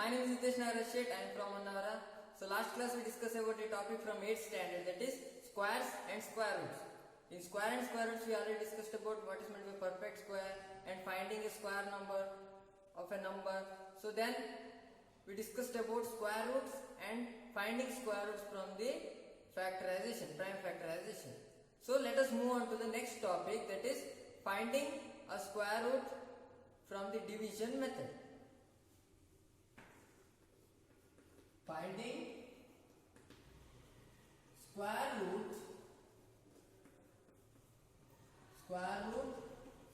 My name is Hitesh Nagaraj Shet. I am from Annavara. So last class we discussed about a topic from 8th standard, that is squares and square roots. In square and square roots we already discussed about what is meant by perfect square and finding a square number of a number. So then we discussed about square roots and finding square roots from the factorization, prime factorization. So let us move on to the next topic, that is finding a square root from the division method. Finding square root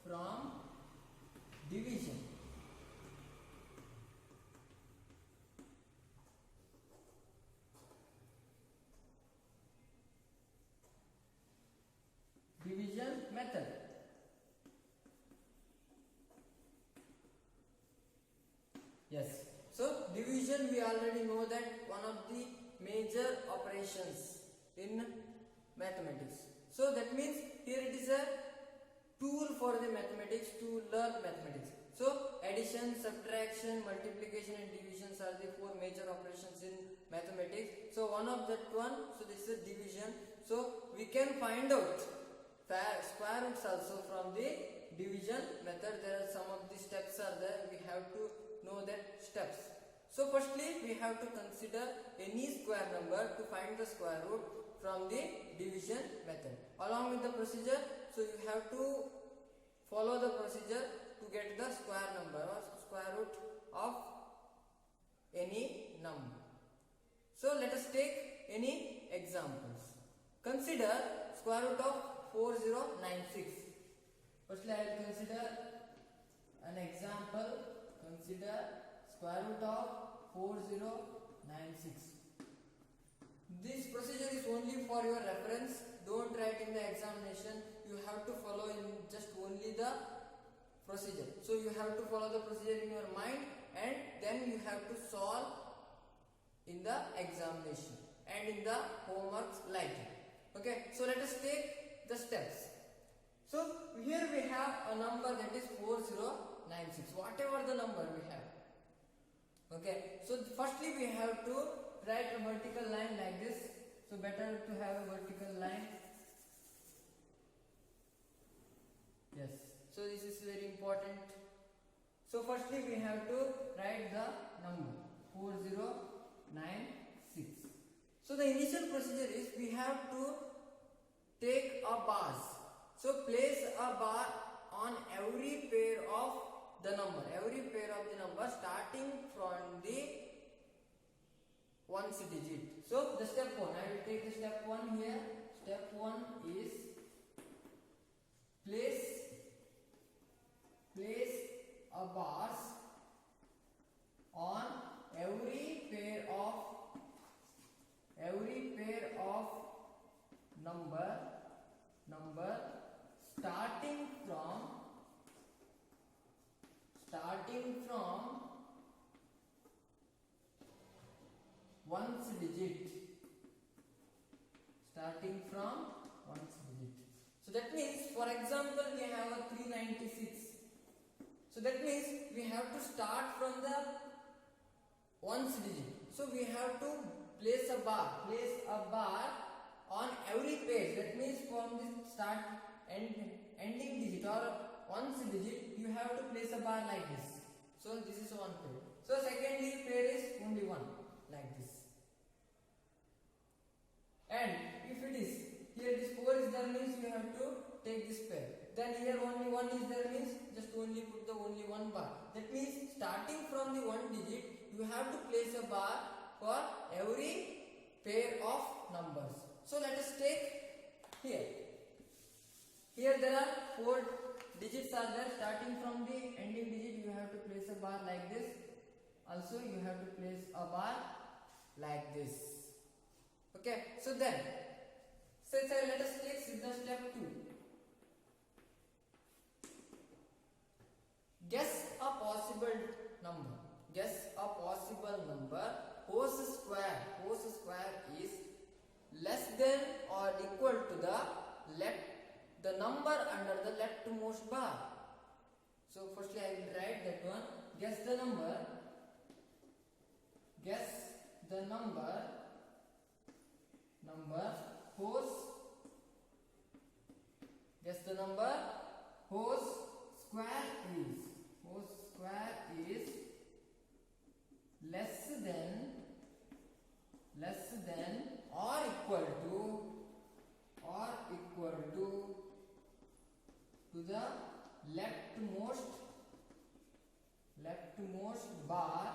from division. Division method. Yes. So division, we already know that one of the major operations in mathematics. So that means here it is a tool for the mathematics to learn mathematics. So addition, subtraction, multiplication and divisions are the four major operations in mathematics. So one of that one, so this is division. So we can find out square roots also from the division method. There are some of the steps are there. We have to know that steps. So firstly we have to consider any square number to find the square root from the division method. Along with the procedure, so you have to follow the procedure to get the square number or square root of any number. So let us take any examples. Consider square root of 4096. Firstly I will consider an example. Consider square root of 4096. This procedure is only for your reference. Don't write in the examination. You have to follow in just only the procedure. So you have to follow the procedure in your mind and then you have to solve in the examination and in the homeworks like it. Okay, so let us take the steps. So here we have a number that is 4096, whatever the number we have. Okay, so firstly we have to write a vertical line like this. So better to have a vertical line. Yes, so this is very important. So firstly we have to write the number 4096. So the initial procedure is we have to take a bars. So place a bar on every pair of the number, starting from the ones digit. So the step 1, I will take the step 1 here. Step 1 is place a bars on every pair of number starting from ones digit. So that means, for example, we have a 396. So that means we have to start from the ones digit. So we have to place a bar on every page. That means from the start and ending digit or ones digit, you have to place a bar like this. So this is one pair. So secondly pair is only one like this. And if it is here this 4 is there, means you have to take this pair. Then here only 1 is there, means just only put the only one bar. That means starting from the one digit, you have to place a bar for every pair of numbers. So let us take here. Here there are 4 digits are there. Starting from the ending digit, you have to place a bar like this. Also you have to place a bar like this. Okay, so then let us take the step 2. Guess a possible number. Whose square is less than or equal to the number under the leftmost bar. So firstly I will write that one. Guess the number the number whose square is less than or equal to the leftmost bar.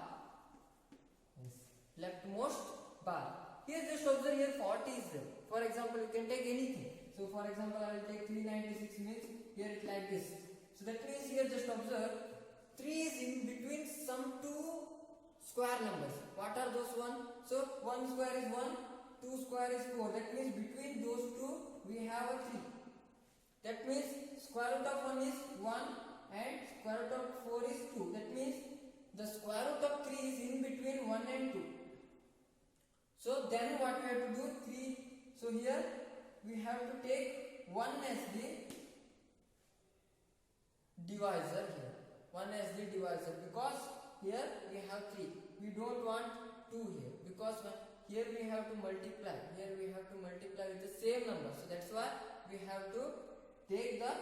Yes, leftmost bar. Here just observe, here 40 is there. For example, you can take anything. So for example, I will take 396 means here it like this. So that means here just observe 3 is in between some two square numbers. What are those one? So 1 square is 1, 2 square is 4. That means between those two we have a 3. That means square root of 1 is 1 and square root of 4 is 2. That means the square root of 3 is in between 1 and 2. So then what we have to do? 3. So here we have to take 1 as the divisor here. 1 as the divisor, because here we have 3. We don't want 2 here, because here we have to multiply. Here we have to multiply with the same number. So that's why we have to take the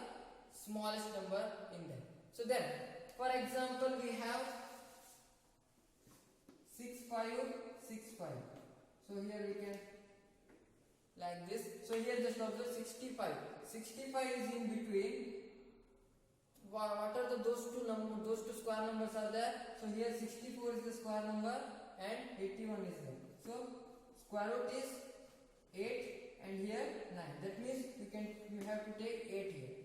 smallest number in there. So then, for example, we have 6565. So here we can like this. So here just observe 65. 65 is in between. What are those two square numbers are there? So here 64 is the square number and 81 is there. So square root is 8 and here 9. That means you have to take 8 here.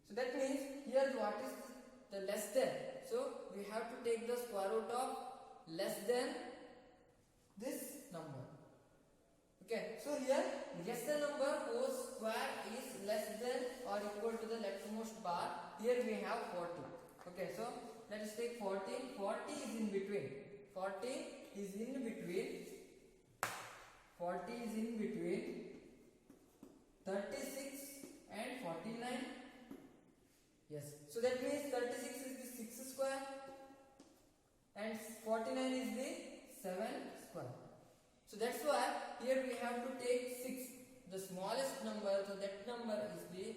So that means here what is the less than? So we have to take the square root of less than this number. Okay, so here guess the number whose square is less than or equal to the leftmost bar. Here we have 40. Okay, so let us take 40. 40 is in between. 40 is in between 36 and 49. Yes, so that means 36 is the 6 square and 49 is the 7 square. So that's why here we have to take 6, the smallest number. So that number is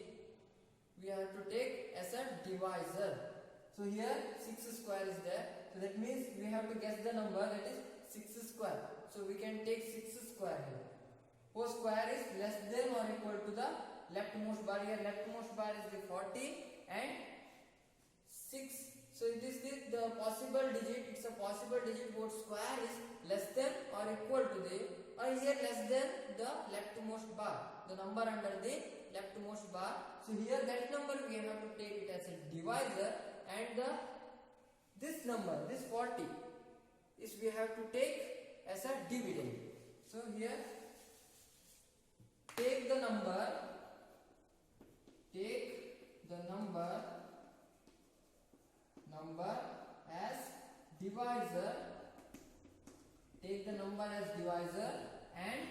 we have to take as a divisor. So here 6 square is there. So that means we have to guess the number, that is 6 square. So we can take 6 square here. Whose square is less than or equal to the leftmost bar. Here leftmost bar is the 40 and 6. So it is the possible digit. It's a possible digit whose square is less than or equal to the, or here less than the leftmost bar. The number under the leftmost bar. So here that number we have to take it as a divisor, and this number, this 40, is we have to take as a dividend. So here take the number as divisor. Take the number as divisor and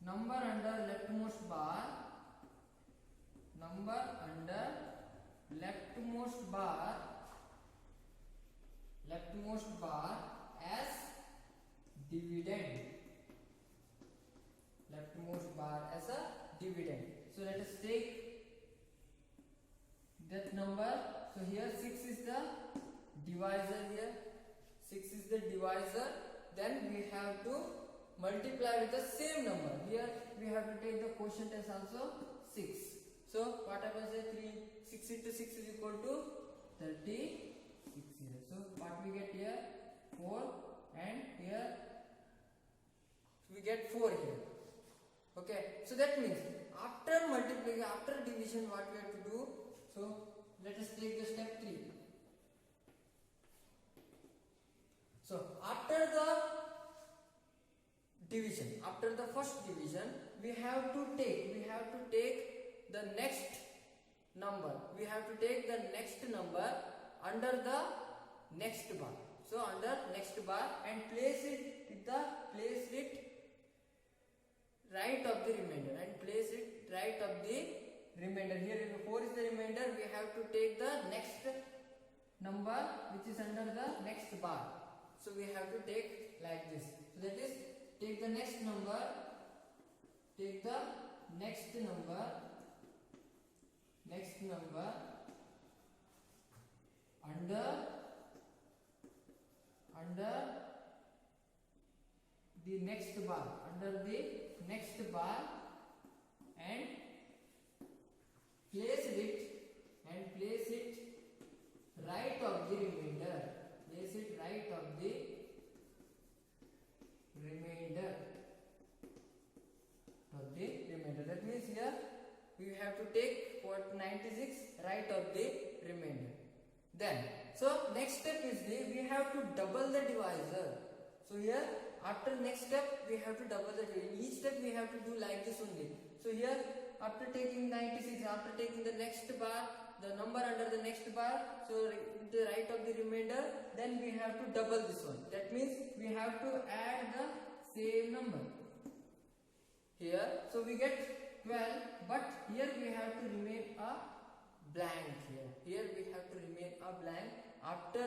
number under leftmost bar. Number under leftmost bar as dividend. Leftmost bar as a dividend. So let us take that number. So here 6 is the divisor here. 6 is the divisor. Then we have to multiply with the same number. Here we have to take the quotient as also 6. So what happens here? 6 into 6 is equal to 36 here. So what we get here? 4, and here we get 4 here. Okay, so that means after multiplying, after division, what we have to do? So let us take the step 3. So after the division, after the first division, we have to take the next number. We have to take the next number under the next bar. So under next bar and place it right of the remainder, Here if 4 is the remainder, we have to take the next number which is under the next bar. So we have to take like this. So that is, take the next number, take the next number under the next bar, and place it right of the remainder. Place it right of the remainder. That means here we have to take what 96 right of the remainder. Then, so next step is we have to double the divisor. So here, after next step, we have to double the divisor. In each step we have to do like this only. So here, after taking 96, after taking the next bar, the number under the next bar, so the right of the remainder, then we have to double this one. That means we have to add the same number. Here, so we get 12, but here we have to remain a blank here. Here we have to remain a blank after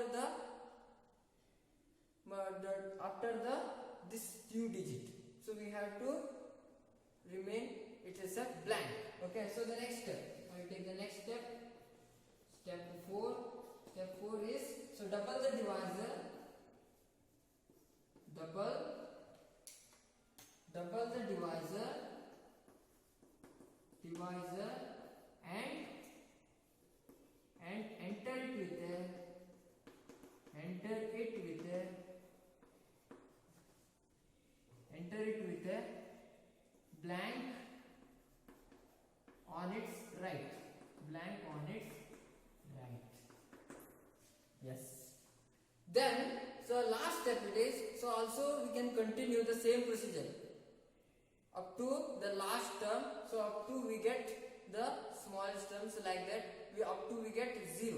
this two digit. So we have to remain it is a blank. Okay, so the next step. I will take the next step. Step 4. Step 4 is, so double the divisor. Double the divisor and enter it with a blank on its right. Yes. Then, so last step it is, so also we can continue the same procedure up to the last term. So up to we get the smallest terms like that. Up to we get 0.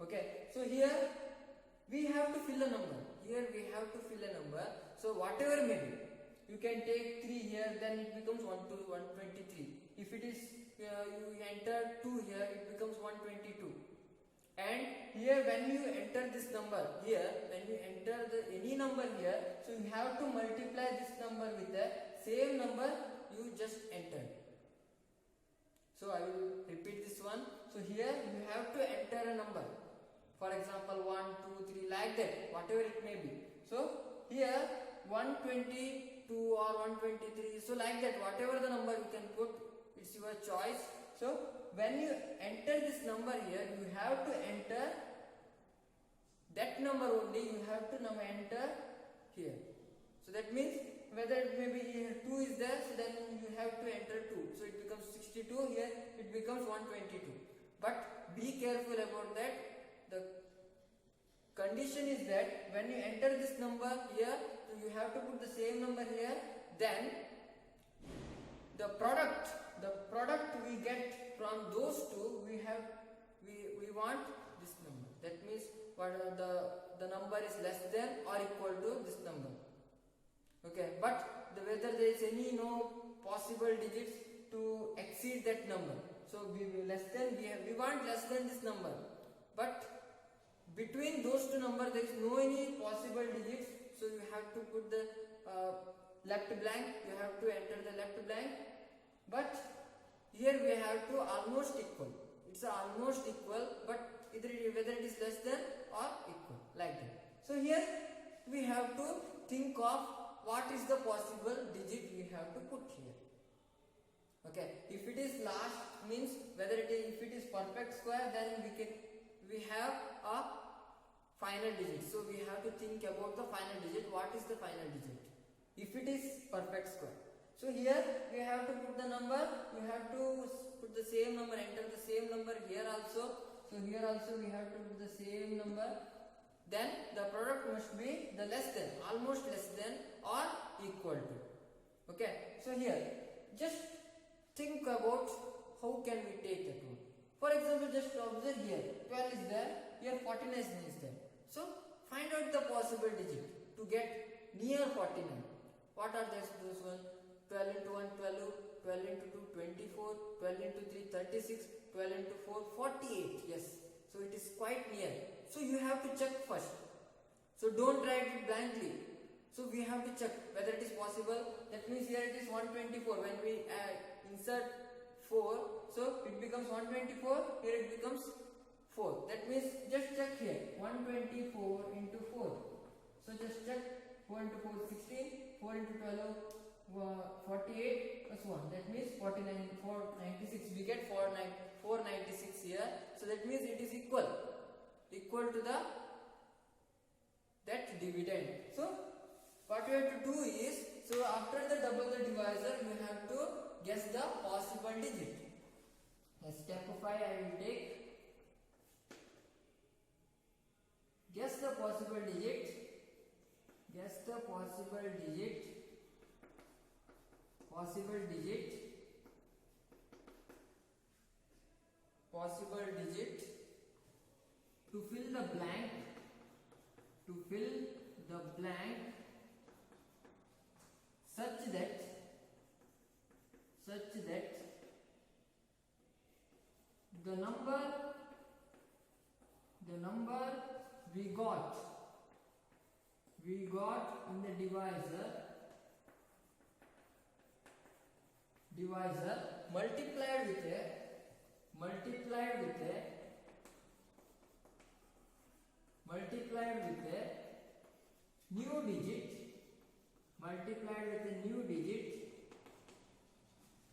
Okay. So here we have to fill a number. So whatever may be, you can take 3 here, then it becomes 123. If it is you enter 2 here, it becomes 122. And here when you enter this number here, when you enter any number here, so you have to multiply this number with the same number you just entered. So I will repeat this one. So here you have to enter a number. For example, 1, 2, 3 like that, whatever it may be. So here 122 or 123, so like that, whatever the number you can put, it's your choice. So when you enter this number here, you have to enter that number only, you have to enter here. So that means whether maybe here 2 is there, so then you have to enter 2. So it becomes 62, here it becomes 122. But be careful about that. The condition is that when you enter this number here, so you have to put the same number here, then the product we get from those two, we want this number. That means what the number is less than or equal to this number. Okay, but whether there is no possible digits to exceed that number. So we want less than this number. But between those two numbers there is no any possible digits. So you have to put the left blank. You have to enter the left blank. But here we have to almost equal. It's almost equal, but whether it is less than or equal, like that. So here we have to think of what is the possible digit we have to put here. Okay, if it is last, means if it is perfect square, then we have a final digit. So we have to think about the final digit. What is the final digit if it is perfect square? So here we have to put the number, we have to put the same number, enter the same number here also. So here also we have to put the same number. Then the product must be the less than, almost less than or equal to. Okay, so here just think about how can we take that one. For example, just observe here 12 is there, here 49 is there. So find out the possible digit to get near 49. What are those ones? 12 into 1, 12, 12 into 2, 24, 12 into 3, 36, 12 into 4, 48. Yes, so it is quite near. So So you have to check first. So don't write it blindly. So we have to check whether it is possible. That means here it is 124. When we insert 4, so it becomes 124. Here it becomes 4. That means just check here. 124 into 4. So just check. 4 into 4 is 16. 4 into 12 48 plus 1. That means 49. 496. We get 496 here. So that means it is equal to the that dividend. So what you have to do is, so after the double the divisor, you have to guess the possible digit. As step 5 I will take. Guess the possible digit. Guess the possible digit. Possible digit. Possible digit. To fill the blank. To fill the blank. Such that the number we got in the divisor multiplied with a new digit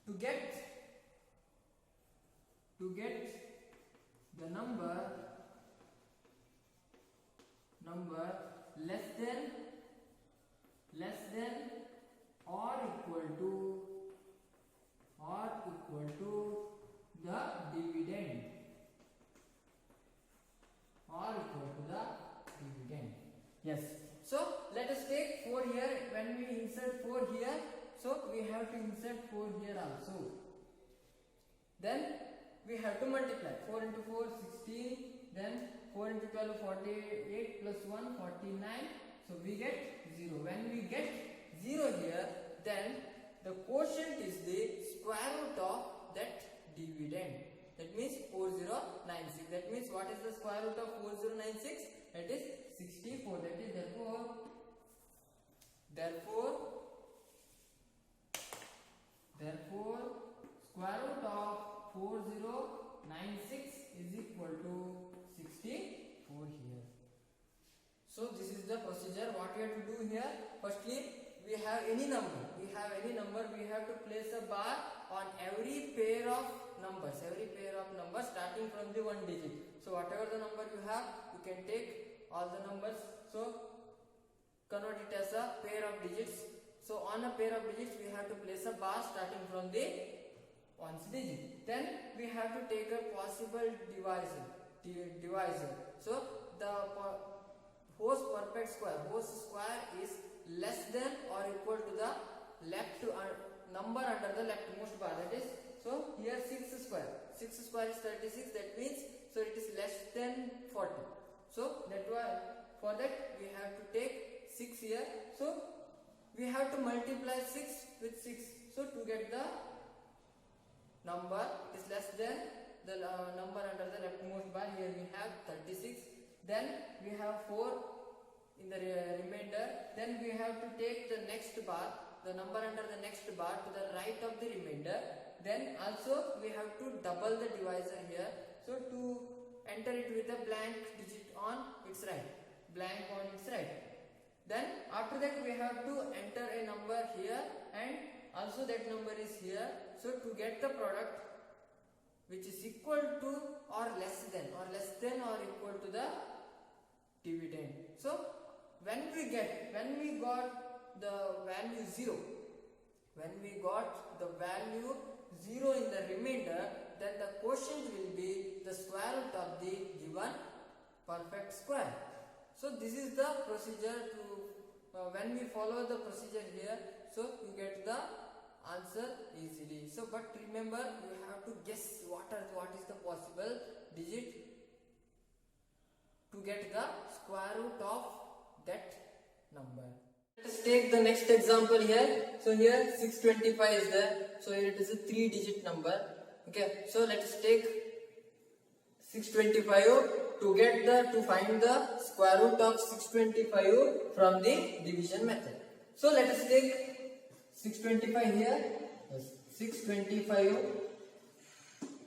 to get the number less than or equal to the dividend, Yes. So let us take 4 here. When we insert 4 here, so we have to insert 4 here also. Then we have to multiply. 4 into 4 16. Then 4 into 12 48 plus 1 49. So we get 0. When we get 0 here, then the quotient is the square root of that dividend. That means 4096. That means what is the square root of 4096? That is 64. That is therefore square root of 4096 is equal to 64 here. So this is the procedure. What we have to do here? Firstly, we have any number. We have to place a bar on every pair of numbers. Starting from the 1 digit. So whatever the number you have, you can take all the numbers. So convert it as a pair of digits. So on a pair of digits, we have to place a bar starting from the 1st digit. Then we have to take a possible divisor. So the whose perfect square, whose square is less than or equal to the left number under the leftmost bar. That is, so here 6 square. 6 square is 36. That means, so it is less than 40. So that why for that we have to take 6 here. So we have to multiply 6 with 6. So to get the number is less than the number under the leftmost bar. Here we have 36. Then we have 4 in the remainder. Then we have to take the next bar, the number under the next bar to the right of the remainder. Then also we have to double the divisor here. So to enter it with a blank digit on its right. Then after that we have to enter a number here and also that number is here. So to get the product which is equal to or less than or equal to the dividend. So when we got the value 0, in the remainder, then the quotient will be the square root of the given perfect square. So this is the procedure to when we follow the procedure here, so you get the answer easily. So but remember, you have to guess what is the possible digit to get the square root of that number. Let's take the next example here. So here 625 is there. So here it is a 3-digit number. Okay, so let us take 625 to find the square root of 625 from the division method. So let us take 625 here. Yes, 625.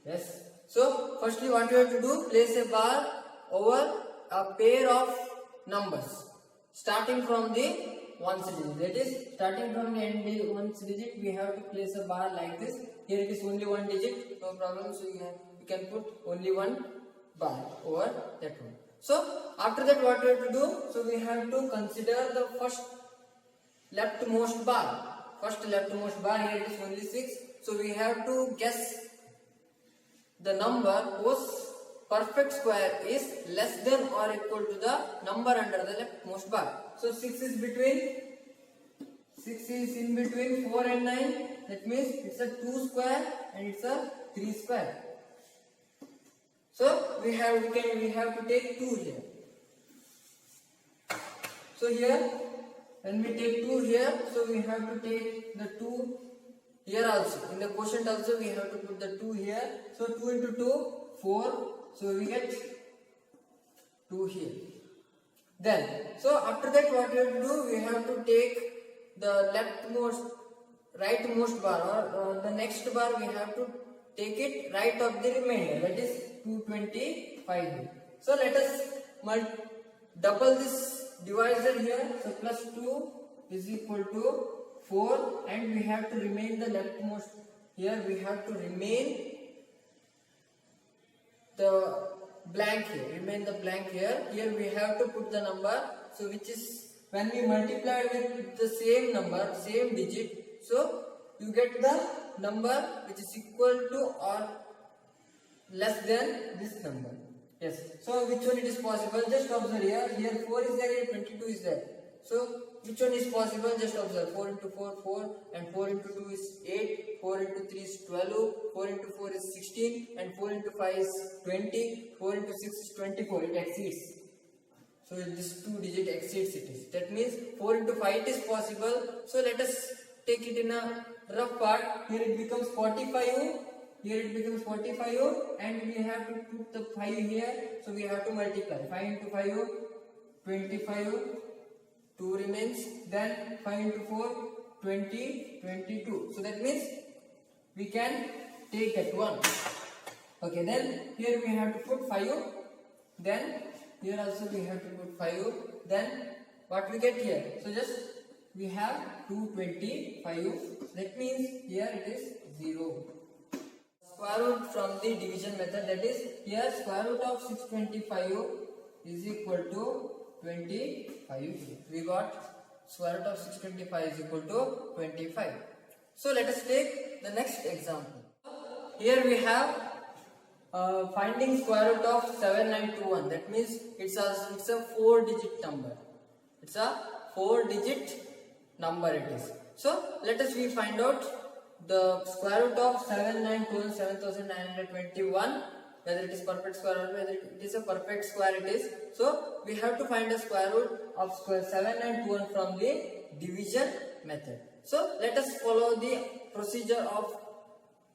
Yes. So firstly, what you have to do, place a bar over a pair of numbers starting from the ones digit. That is, starting from the end ones digit, we have to place a bar like this. Here it is only one digit, no problem. So you can put only one bar over that one. So after that, what we have to do? So we have to consider the first leftmost bar. First leftmost bar, here it is only 6. So we have to guess the number whose perfect square is less than or equal to the number under the leftmost bar. So 6 is in between 4 and 9. That means it's a 2 square and it's a 3 square. So we have to take 2 here. So here, when we take 2 here, so we have to take the 2 here also. In the quotient also we have to put the 2 here. So 2 into 2, 4. So we get 2 here. Then, so after that, what we have to do? We have to take the rightmost bar, or the next bar. We have to take it right of the remainder. That is 225. So let us double this divisor here. So plus 2 is equal to 4, and we have to remain the leftmost. Here we have to remain the blank here. Remain the blank here. Here we have to put the number. So which is, when we multiply with the same number, same digit, so you get the number which is equal to or less than this number. Yes. So which one it is possible? Just observe here. Here 4 is there, here 22 is there. So which one is possible? Just observe. 4 into 4, 4, and 4 into 2 is 8, 4 into 3 is 12, 4 into 4 is 16, and 4 into 5 is 20, 4 into 6 is 24. It exceeds. So this 2 digit exceeds it is. That means 4 into 5 it is possible. So let us take it in a rough part. Here it becomes 45. Here it becomes 45, and we have to put the 5 here. So we have to multiply. 5 into 5, 25. 2 remains, then 5 into 4, 20, 22. So that means we can take that one. Okay, then here we have to put 5, then here also we have to put 5, then what we get here? So just we have 225. That means here it is 0. Square root from the division method, that is, here square root of 625 is equal to 25. We got square root of 625 is equal to 25. So let us take the next example. Here we have finding square root of 7921. That means it's a 4-digit number. It's a 4-digit number it is. So let us find out the square root of 7921, 7921. Whether it is perfect square or whether it is a perfect square it is. So we have to find the square root of 7921 from the division method. So let us follow the procedure of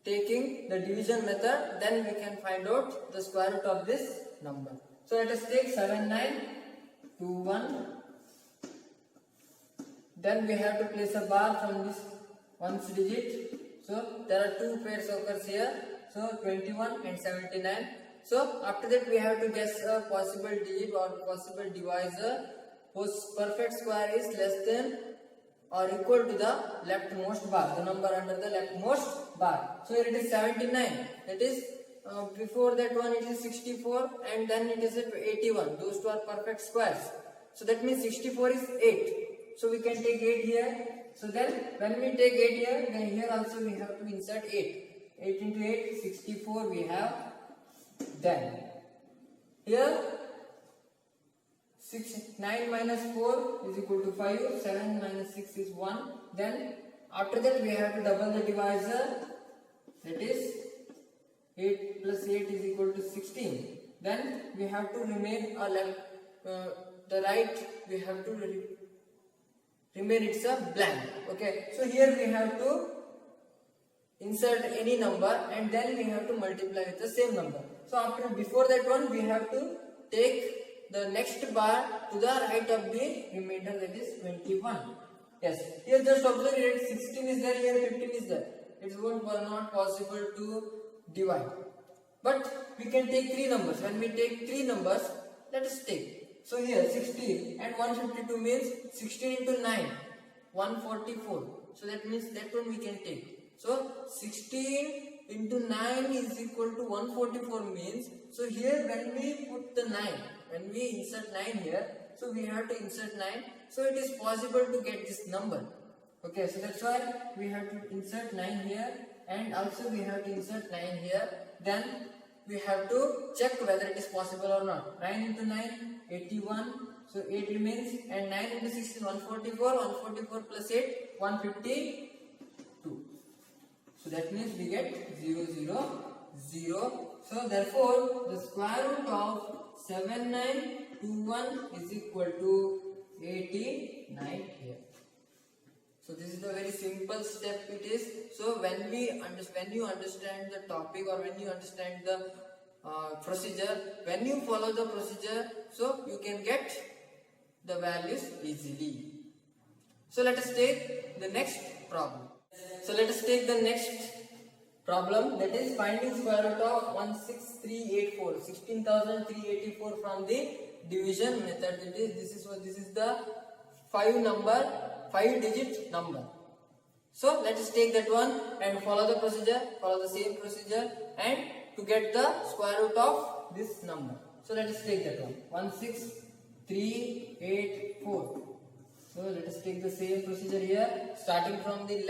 taking the division method, then we can find out the square root of this number. So let us take 7921. Then we have to place a bar from this ones digit. So there are 2 pairs occurs here. So 21 and 79. So after that we have to guess a possible digit or possible divisor whose perfect square is less than or equal to the leftmost bar, the number under the leftmost bar. So here it is 79. That is, before that one it is 64, and then it is 81. Those two are perfect squares. So that means 64 is 8. So we can take 8 here. So then when we take 8 here, then here also we have to insert 8. 8 into 8, 64 we have. Then here 9 minus 4 is equal to 5, 7 minus 6 is 1. Then after that we have to double the divisor, that is 8 plus 8 is equal to 16. Then we have to remain the right, we have to remain it's a blank. Okay, so here we have to insert any number and then we have to multiply with the same number. So before that one we have to take the next bar to the right of the remainder, that is 21. Yes, here just observe it, 16 is there, here 15 is there. It won't not possible to divide. But we can take three numbers. When we take three numbers, let us take. So here 16 and 152 means 16 into 9, 144. So that means that one we can take. So 16 into 9 is equal to 144 means, so here when we put the 9, when we insert 9 here, so we have to insert 9, so it is possible to get this number. Okay, so that's why we have to insert 9 here, and also we have to insert 9 here. Then we have to check whether it is possible or not. 9 into 9, 81, so 8 remains, and 9 into 6 is 144, 144 plus 8, 152. So that means we get 0, 0, 0. So therefore, the square root of 7921 is equal to 89 here. So this is the very simple step it is. So when you understand the topic, or when you understand the procedure, when you follow the procedure, so you can get the values easily. So let us take the next problem. So let us take the next problem, that is finding square root of 16384, 16,384 from the division method. This is the 5-digit number. So let us take that one and follow the procedure, follow the same procedure, and to get the square root of this number. So let us take that one, 16384. So let us take the same procedure here. Starting from the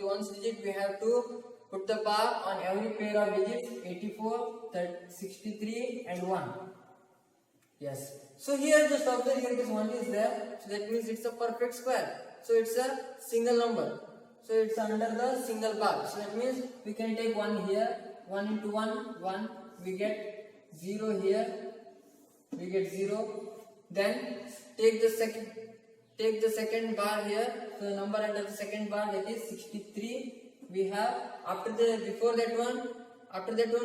ones digit, we have to put the bar on every pair of digits, 84, 63 and 1. Yes. So here just observe, here this 1 is there. So that means it's a perfect square. So it's a single number. So it's under the single bar. So that means we can take 1 here. 1 into 1, 1. We get 0 here. We get 0. Then take the second bar here. So the number under the second bar, that is 63. We have after that one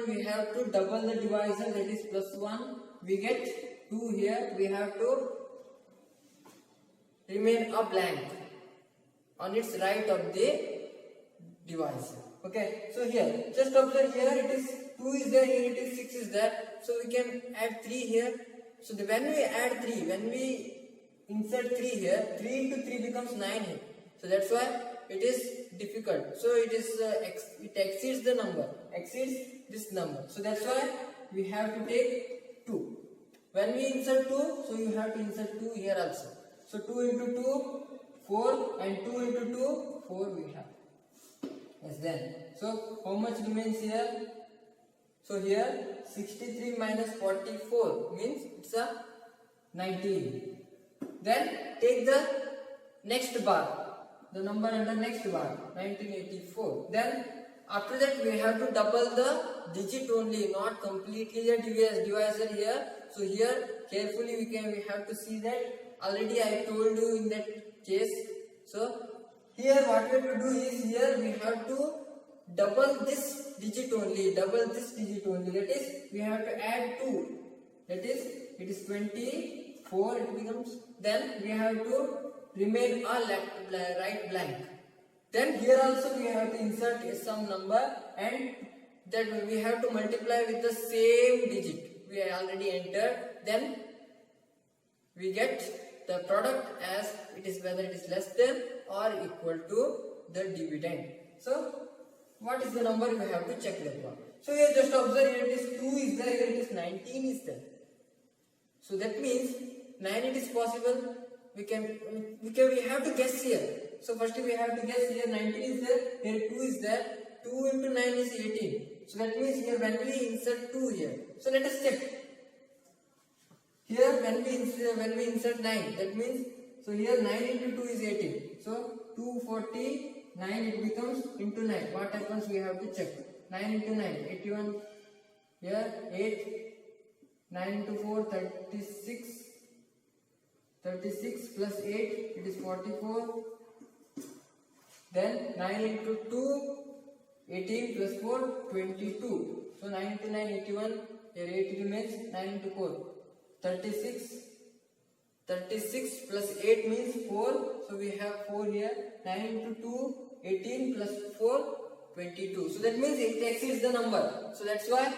we have to double the divisor, that is plus 1. We get 2 here. We have to remain a blank on its right of the divisor. Okay, so here just observe, here it is 2 is there, here it is 6 is there. So we can add 3 here. So when we add 3, when we insert 3 here, 3 into 3 becomes 9 here. So that's why it is difficult. So it exceeds the number, exceeds this number. So that's why we have to take 2. When we insert 2, so you have to insert 2 here also. So 2 into 2, 4, and 2 into 2, 4 we have. Yes, then. So how much remains here? So here 63 minus 44 means it's a 19. Then take the next bar, the number under next bar, 1984. Then after that we have to double the digit only, not completely the divisor here. So here carefully we have to see that. Already I told you in that case. So here what we have to do is, here we have to double this digit only, That is, we have to add 2. That is, it is 24 it becomes. Then we have to remain a right blank. Then here also we have to insert some number, and that we have to multiply with the same digit we already entered. Then we get the product as it is, whether it is less than or equal to the dividend. So what is the number? We have to check that one. So here just observe, here it is 2 is there, here it is 19 is there. So that means 9 it is possible. We have to guess here. So first we have to guess, here 19 is there, here 2 is there. 2 into 9 is 18. So that means here when we insert 2 here. So let us check. Here when we insert 9, that means, so here 9 into 2 is 18. So 249 it becomes into 9. What happens? We have to check. 9 into 9, 81. Here 8. 9 into 4, 36. 36 plus 8, it is 44. Then 9 into 2, 18 plus 4, 22. So 9 into 9, 81. here 8 remains, 9 into 4, 36. 36 plus 8 means 4, so we have 4 here. 9 into 2, 18 plus 4, 22. So that means it exceeds the number. So that's why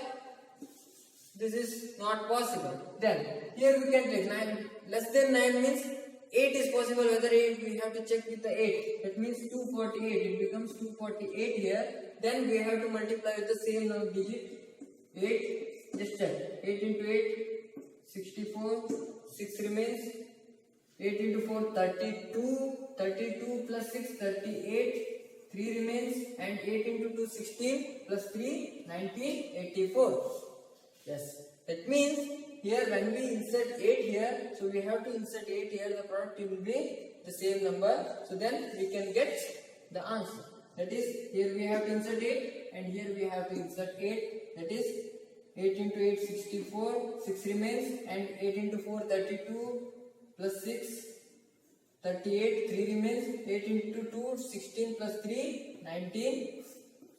this is not possible. Then here we can take 9 less than 9 means 8 is possible. Whether 8 we have to check with the 8. That means 248. It becomes 248 here. Then we have to multiply with the same number digit. 8. Just check. 8 into 8, 64. 6 remains. 8 into 4, 32. 32 plus 6, 38. 3 remains. And 8 into 2, 16. Plus 3, 19, 84. Yes. That means here when we insert 8 here, so we have to insert 8 here, the product will be the same number. So then we can get the answer. That is, here we have to insert 8 and here we have to insert 8. That is 8 into 8, 64, 6 remains, and 8 into 4, 32, plus 6, 38, 3 remains, 8 into 2, 16 plus 3, 19,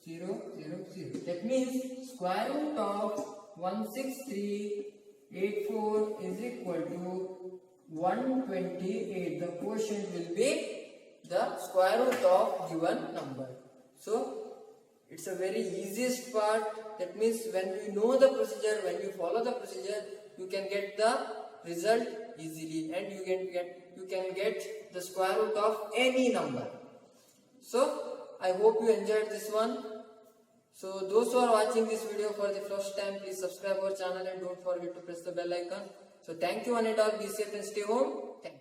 0, 0, 0. That means square root of 16384 is equal to 128. The quotient will be the square root of given number. So it's a very easiest part. That means when you know the procedure, when you follow the procedure, you can get the result easily, and you can get the square root of any number. So I hope you enjoyed this one. So those who are watching this video for the first time, please subscribe our channel and don't forget to press the bell icon. So thank you one and all. Be safe and stay home. Thank you.